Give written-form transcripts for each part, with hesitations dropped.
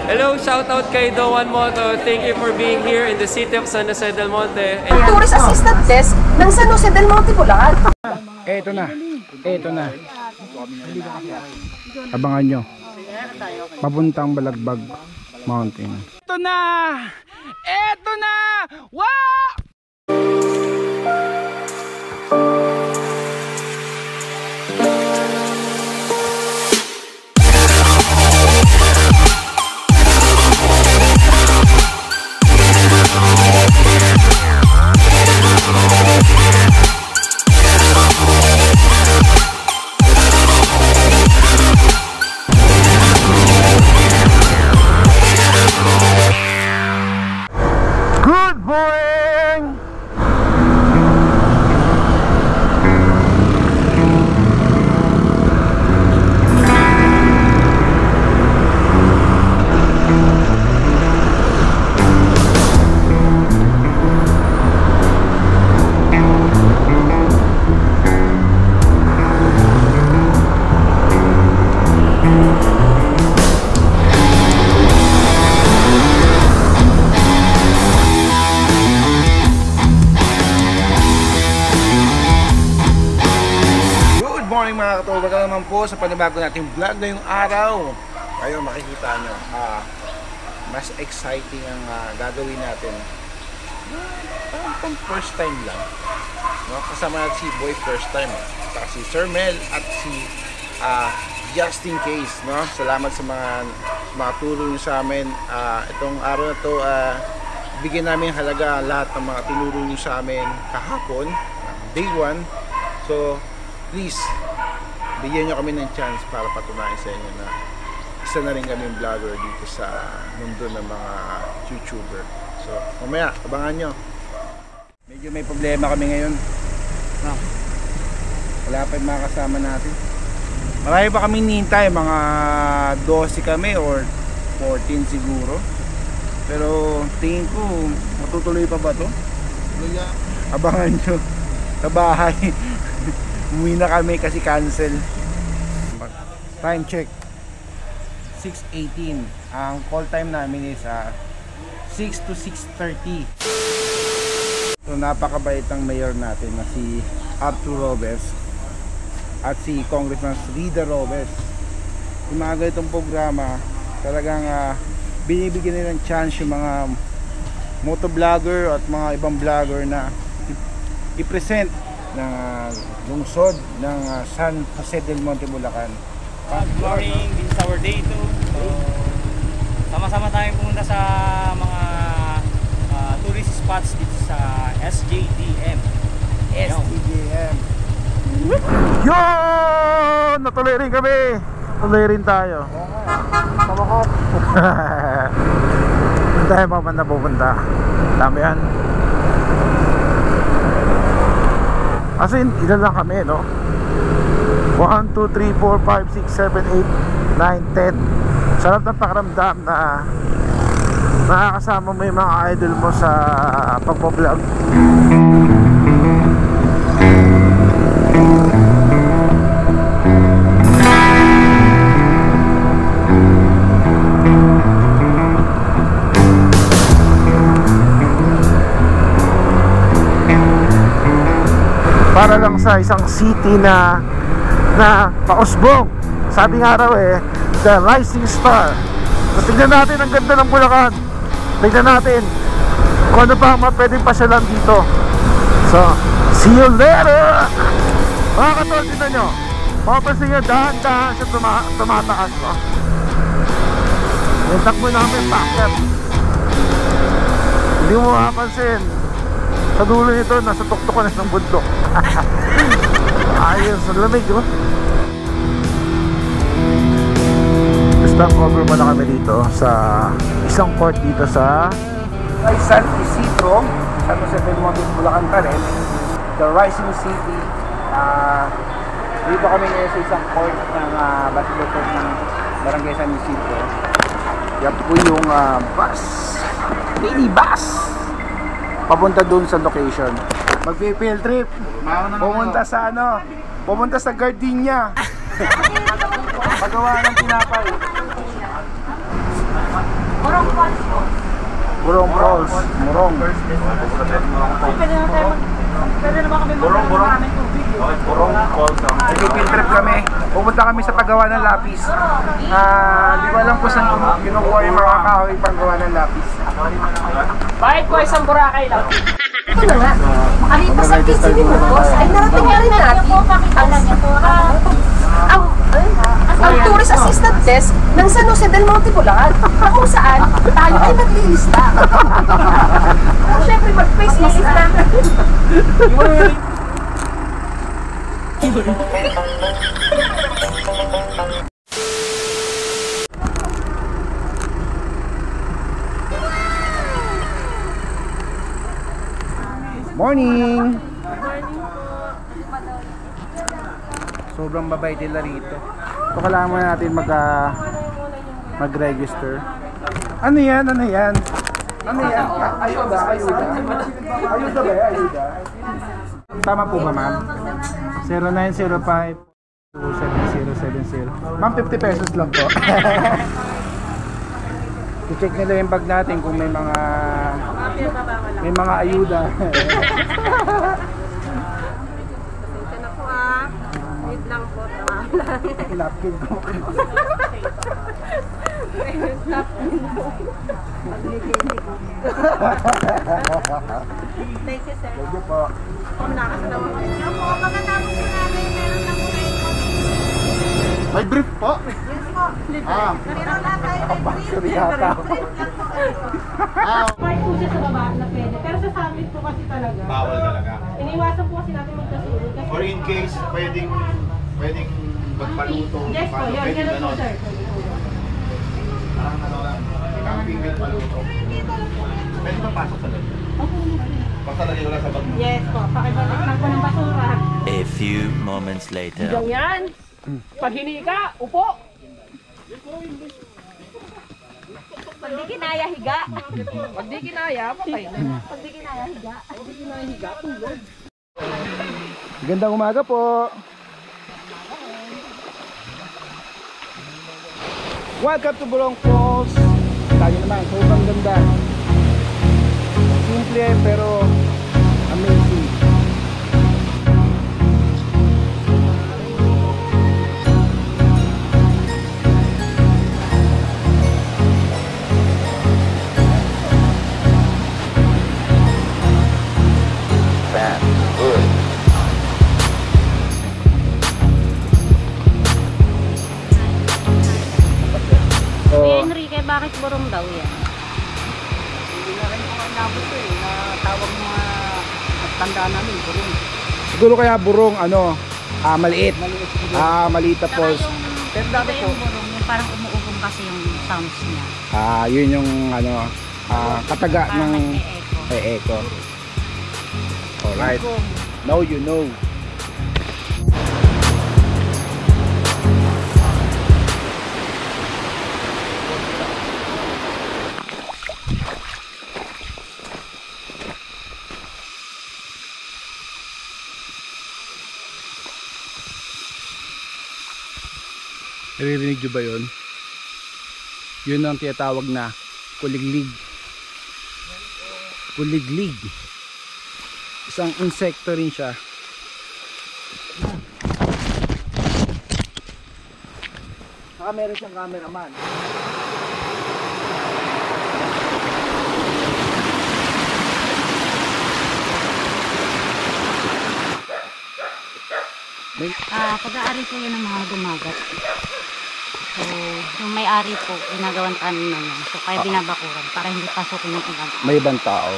Hello, shoutout kay Doan Moto. Thank you for being here in the city of San Jose del Monte. Ang tourist assistant desk ng San Jose del Monte, Bulacan. Eto na. Eto na. Abangan nyo. Papuntang Balagbag Mountain. Eto na! Eto na! Wow! Good morning! Mga katoba ka naman po sa panibago nating vlog ngayong araw. Ngayon makikita nyo, mas exciting ang gagawin natin. Parang first time lang, no? Kasama natin si Boy first time, saka si Sir Mel at si Just In Case, no? Salamat sa mga tulong nyo sa amin. Itong araw na to, bigyan namin halaga lahat ng mga tinulong nyo sa amin kahapon, day 1. So please, bigyan nyo kami ng chance para patunayan sa inyo na isa na rin kami vlogger dito sa mundo ng mga YouTuber. So, mamaya, abangan nyo. Medyo may problema kami ngayon. Wala pa yung mga kasama natin. Marami pa kami nihintay, mga 12 kami or 14 siguro. Pero tingin ko, matutuloy pa ba to? Abangan nyo sa bahay. Umuwi na kami kasi cancel. Time check 6:18. Ang call time namin is 6 to 6:30. So napakabait ng mayor natin na si Arturo Robes at si Congressman Rida Robes. Yung mga ganitong programa talagang binibigyan nila ng chance yung mga motovlogger at mga ibang vlogger na i-present ng lungsod ng San Jose del Monte, Bulacan. Good morning, this is our day 2. So, sama-sama tayong pumunta sa mga tourist spots dito sa SJDM. SJDM. Yun! Natuloy rin kami. Tuloy rin tayo. Pamakot. Saan tayo pupunta? Dami yan. As in, ilan lang kami, no? 1, 2, 3, 4, 5, 6, 7, 8, 9, 10. Sarap ng pakiramdam na nakakasama mo yung mga idol mo sa pagpo-vlog. Para lang sa isang city na pausbong. Sabi nga raw the rising star. So tignan natin ang ganda ng Bulacan. Tignan natin kung ano pa ang pwedeng pasyalan dito. So, see you later! Mga katol, tignan nyo. Mapapansin nyo, dahan-dahan siya tumataas. Yung takbo namin, packet. Hindi mo mapapansin. Sa dulo nito, nasa tuktok na ng bundok. Ayos, ang lamig, oh. Stop over muna kami dito sa isang court dito sa San Isidro, San Jose del Monte, Bulacan pa rin. The Rising City. Dito kami ngayon sa isang court ng basketball court ng Barangay San Isidro. Yan po yung bus, mini bus, papunta dun sa location. Magpi-field trip, pumunta sa pumunta sa Gardenia. Pagawa ng tinapay. Morong Falls po. Murong Falls. Murong. Pwede naman kami maraming tubig. Murong Falls. Nag-field trip kami. Pumunta kami sa paggawa ng lapis. Di ko alam kung saan kinukuha yung mga kahoy paggawa ng lapis. Bakit ko isang Boracay lang? Ito na nga. Makalipas ang 15 minutos ay narating na rin natin ang tourist assistant desk ng San Jose del Monte, Bulacan, na kung saan tayo ay maglilista. Siyempre, mag-face mask na. Morning! Sobrang babay nila rito. So kailangan muna natin mag-register. Ano yan? Ano yan? Ano yan? Ayuda? Ayuda? Ayuda ba? Ayuda? Tama po ba, ma'am? 0905 7070. Ma'am, 50 pesos lang po. I-check nila yung bag natin kung may mga ayuda. Wait lang po. Napkin ko. Thank you, sir. Thank you po. May brief po? Yes po. Meron na tayo may brief. Sorry yata. Kahit po siya sa baba na pwede. Pero sa summit po kasi talaga. Bawal talaga. Iniwasan po kasi natin magkasunod. Kasi, Or in case, pwedeng magpaluto. yes po, yun. Pwedeng Ganun po, ganon. sir. Parang ano lang, camping with paluto. Pwede ba pasok sa loob? Basta lagay ko lang sa bag mo. Yes po. Pakibalik lang po ng basura. A few moments later. Yan. Pag hinika, upo. Pag di kinaya, higa. Pag di kinaya, patay na. Pag di kinaya, higa. Magandang umaga po. Welcome to Burong Falls. Tayo naman, sobrang ganda. Simple pero amazing. Kuya Enrique, bakit burong daw yan? Siguro kaya burong maliit. Maliit na Saka falls. yung, iba yung burong, yung parang umuugong kasi yung sounds niya. Yun yung kataga Parang ng may echo. echo. Alright. Now you know. Naririnig nyo ba yun? Yun ang tinatawag na kuliglig. Kuliglig. Isang insekto rin siya. Saka meron siyang cameraman. Pag-aari po yan ng mga gumagat. So, yung may-ari po, ginagawan tanim na yan. So, kaya binabakuran para hindi pasukin yung ibang. May ibang tao.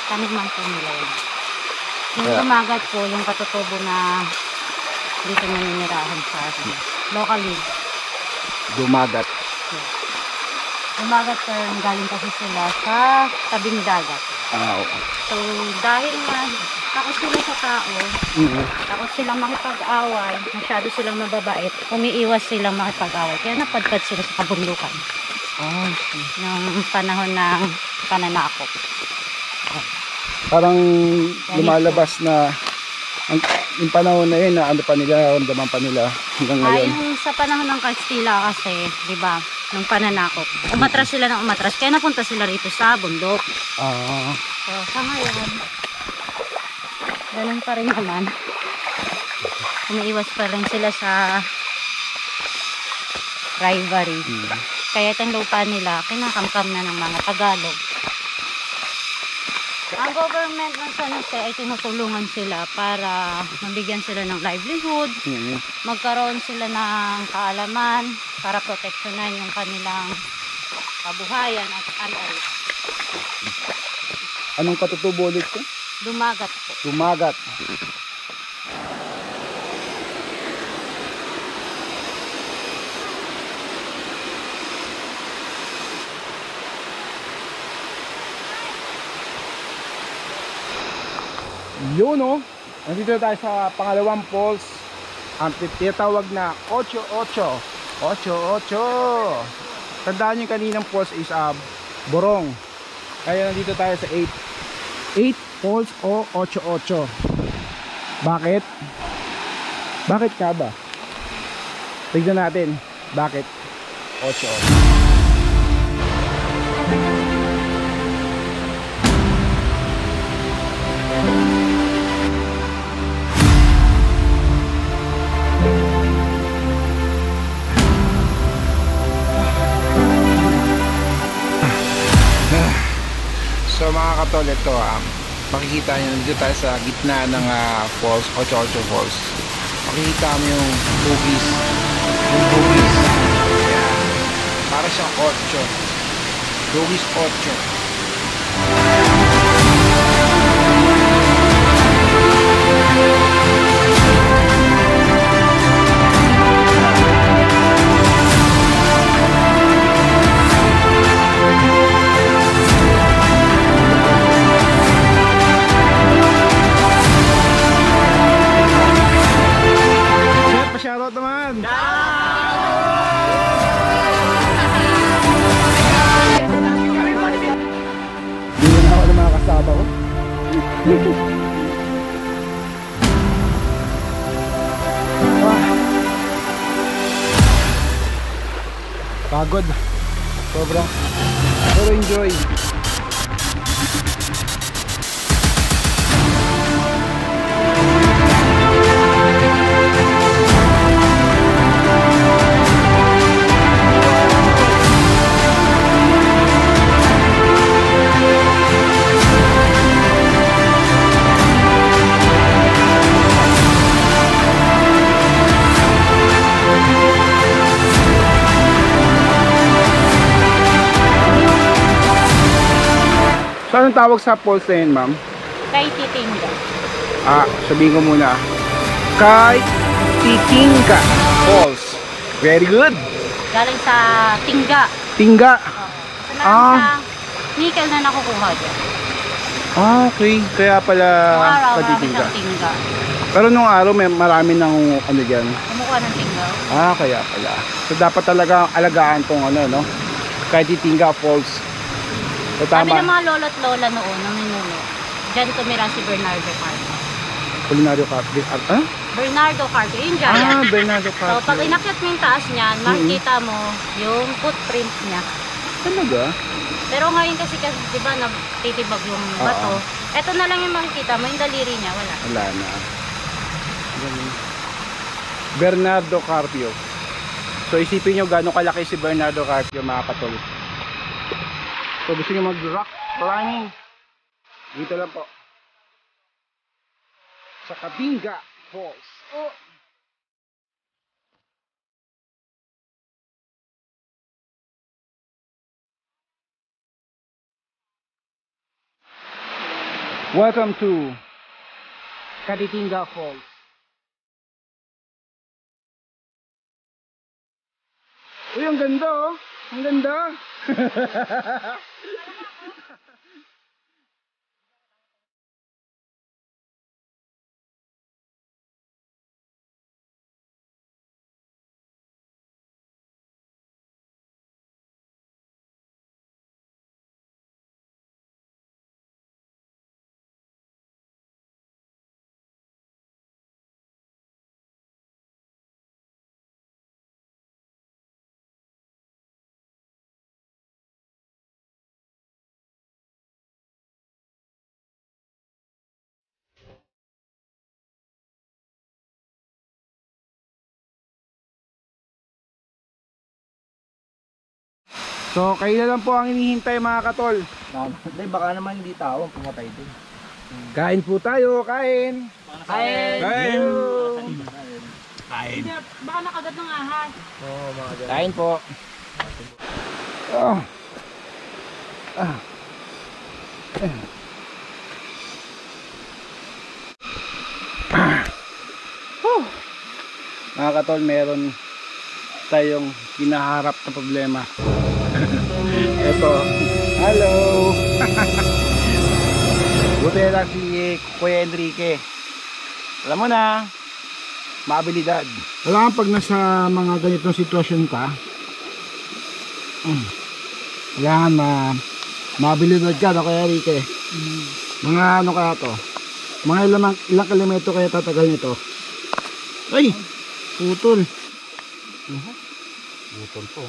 Tanim man po nila yan. Yung Kaya- gumagat po, yung katutubo na dito naninirahan sa atin. Locally, Dumagat. gumagat galing kasi sila sa tabing dagat. Okay. So, dahil nga takot sila sa tao, takot silang makipag-away, masyado silang mababait, umiiwas silang makipag-away. Kaya napadpad sila sa kabundukan. Nung panahon ng pananakop. Parang lumalabas na yung panahon na yun na ano pa nila, ramdaman pa nila hanggang ngayon. Yung sa panahon ng Kastila kasi, di ba, ng pananakot. Umatras sila ng umatras, kaya napunta sila rito sa bundok. So, sa ngayon, ganun pa rin naman. Umiiwas pa rin sila sa rivalry. Kaya itong lupa nila, kinakamkam na ng mga Tagalog. Ang government ng San Jose ay tinutulungan sila para mabigyan sila ng livelihood, magkaroon sila ng kaalaman para proteksyonan yung kanilang kabuhayan at ari-ari. Anong katutubo ulit ko? Dumagat po. Dumagat. Yun o. Nandito na tayo sa pangalawang falls. Ang tinatawag na 88. 88. Tandaan nyo yung kaninang falls is Borong. Kaya nandito tayo sa 8 falls o 88. Bakit? Bakit ka ba? Tignan natin. Bakit 88? So mga katol, ito makikita nyo, nandito tayo sa gitna ng falls, 88 falls. Makikita mo yung bugis. Yung bugis. Ayan. Para siyang 8. Bugis 8. Shoutout naman! Hindi na ako ng mga kasama ko. Pagod. Sobrang. Pero enjoy. So anong tawag sa falls na yun, ma'am? Kay Titinga. Sabihin ko muna. Kay Titinga Falls. Very good. Galing sa Tingga. Tingga. Sa sa nickel na nakukuha dyan. Okay. Kaya pala Nung araw, sa marami Titinga. ng Tingga. Pero nung araw may marami ng ano dyan. Kumukuha ng Tingga. Kaya pala. So dapat talaga alagaan tong ano, no? Kay Titinga Falls. So, Sabi tama. ng mga lolo't lola noon, nang ninuno, dyan tumira si Bernardo Carpio. Culinario Cafe. Bernardo Carpio, yung giant. Bernardo So, pag Cafe. inakyat mo yung taas niyan, makikita mo yung footprint niya. Talaga? Pero ngayon kasi di ba, nagtitibag yung bato. Ito na lang yung makikita mo, yung daliri niya, wala. Wala na. Bernardo Carpio. So isipin nyo gano'ng kalaki si Bernardo Carpio, mga katol. So gusto nyo mag-rock climbing, dito lang po sa Katinga Falls. Welcome to Katitinga Falls. Uy, ang ganda oh. Ang ganda. So kayo na lang po ang hinihintay mga katol. Hindi, baka naman hindi tao, pumatay din. Kain po tayo, kain. Kain! Kain. Baka nakagat ng ahas. Kain po. Oh. Ah. Mga katol, meron tayong kinaharap na problema. Ito. Hello. Buti lang si Kuya Enrique. Alam mo na, maabilidad. Alam pag nasa mga ganitong sitwasyon ka, kailangan maabilidad ka na Kuya Enrique. Mga ano kaya to? Mga ilang kilometro kaya tatagal nito? Ay! Putol. Putol po.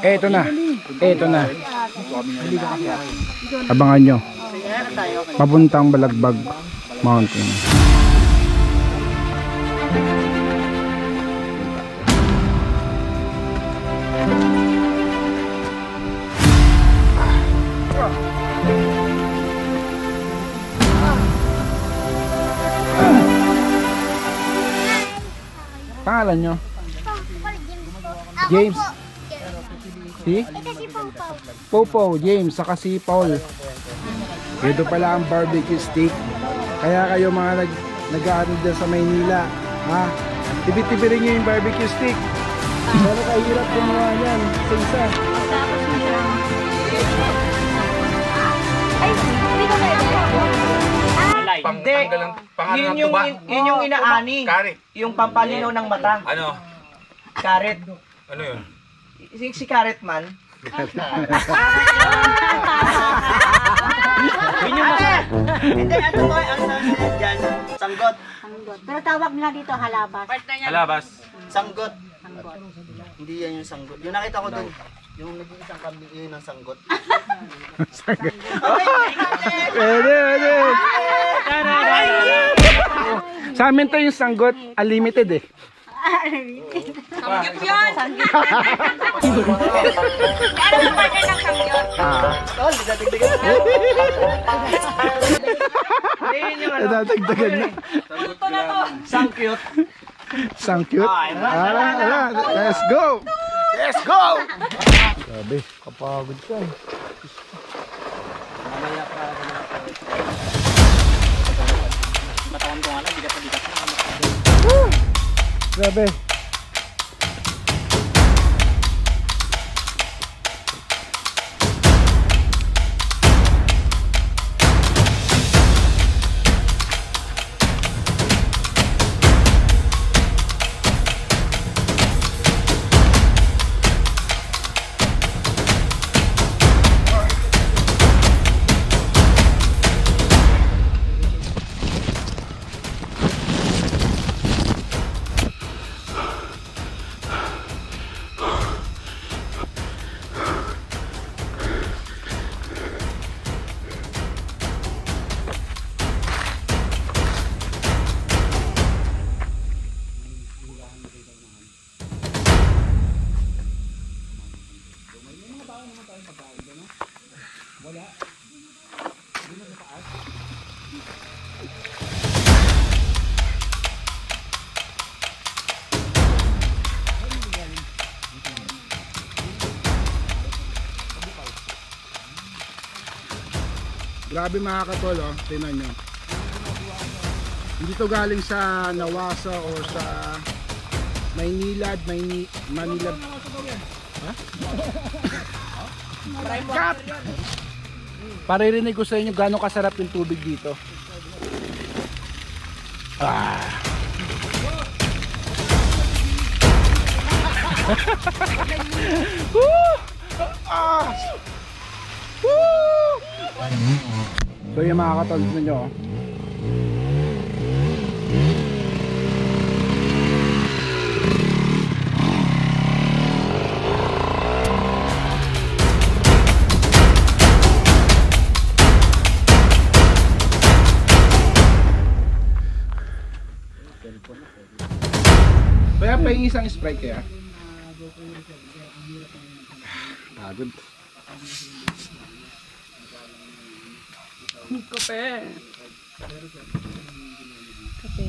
Eto na. Eto na. Abangan nyo. Papuntang Balagbag Mountain. Pangalan nyo? James. Si? Popo, James, saka si Paul. Ito pala ang barbecue steak. Kaya kayo mga nag-aano dyan sa Maynila, ha? Tibit-tibirin nyo yung barbecue steak. Pero kahirap gumawa yan sa isa. Hindi, yun yung inaani. Karet. Yung pampalinaw ng mata. Ano? Karet. Ano yun? Si Karet man. Yun yung masarap. Hindi, ano mo, ang sasalit dyan? Sanggot. Pero tawag nila dito halabas. Halabas. Sanggot. Hindi yan yung sanggot. Yung nakita ko doon, yung nag-iisang kambing, yun ang sanggot. Pwede. Sa amin to yung sanggot, unlimited eh. Samgyup yun! Ano yung partner ng samgyup? Tol, dadagdagan na. Dadagdagan na. Ito na to! Sangkyut. Sangkyut. Let's go! Let's go! Sabi, kapagod ka. Mamaya pa. Matawan ko nga lang, bigat na bigat na. Grabe. Grabe mga katol, oh. Tingnan nyo. Hindi to galing sa Nawasa or sa Maynilad, Manila. Ha? Cut! Paririnig ko sa inyo gaano kasarap yung tubig dito. Ah. Woo! Ah! Woo! So yung mga katol nyo, pahingi isang Sprite kaya? Pagod. Kape. Kape.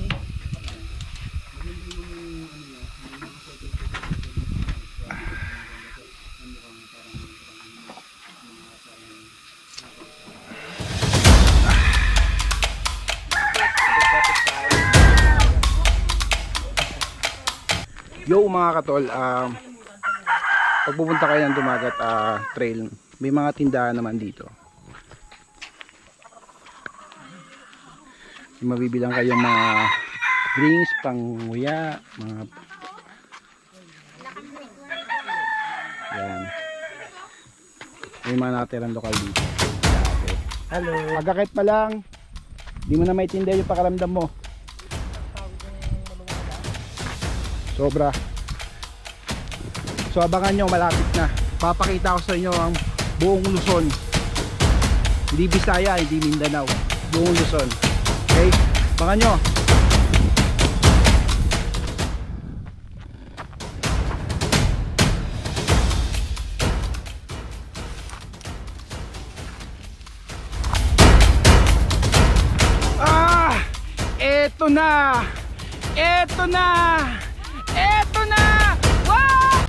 Yo mga katol, pag pupunta kayo ng Dumagat Trail, may mga tindahan naman dito. Mabibilang kayong mga drinks, panguya, mga yan. May mga natirang lokal dito. Hello. Magkakit pa lang, di mo na may tinda yung pakaramdam mo. Sobra. So abangan nyo, malapit na. Papakita ko sa inyo ang buong Luzon. Hindi Bisaya, hindi Mindanao. Buong Luzon. Okay? Abangan nyo. Eto na! Eto na! Eto na! Wow!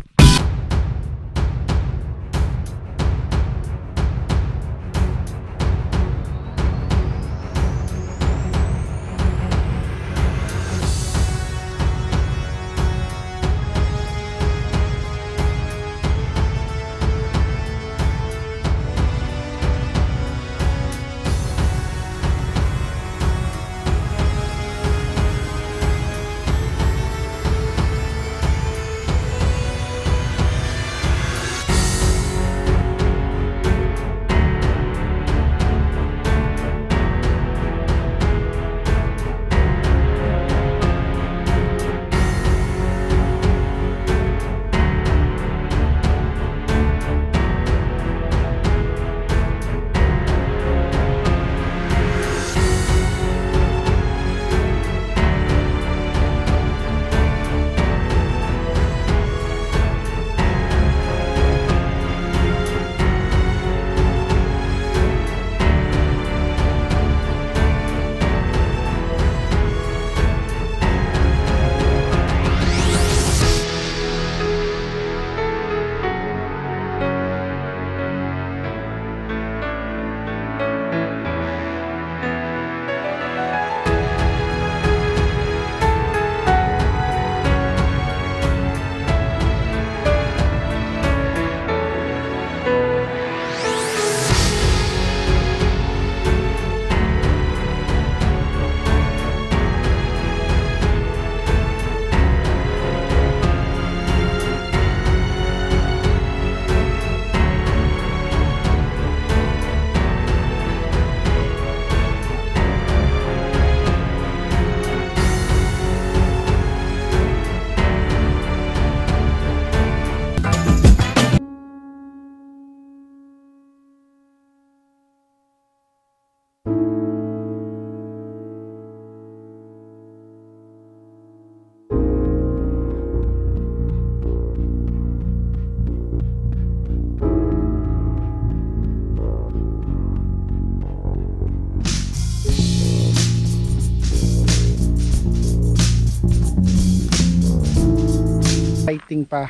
Fighting pa.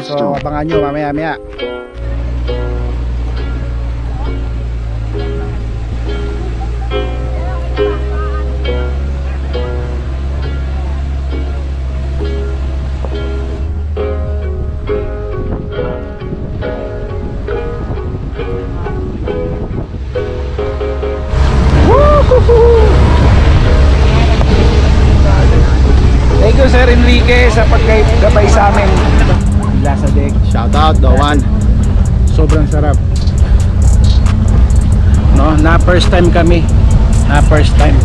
So abangan nyo mamaya-maya. Thank you Sir Enrique sa pagkabay sa amin. Lasa Deck. Shout out, Dawan. Sobrang sarap. No, na first time kami. Na first time.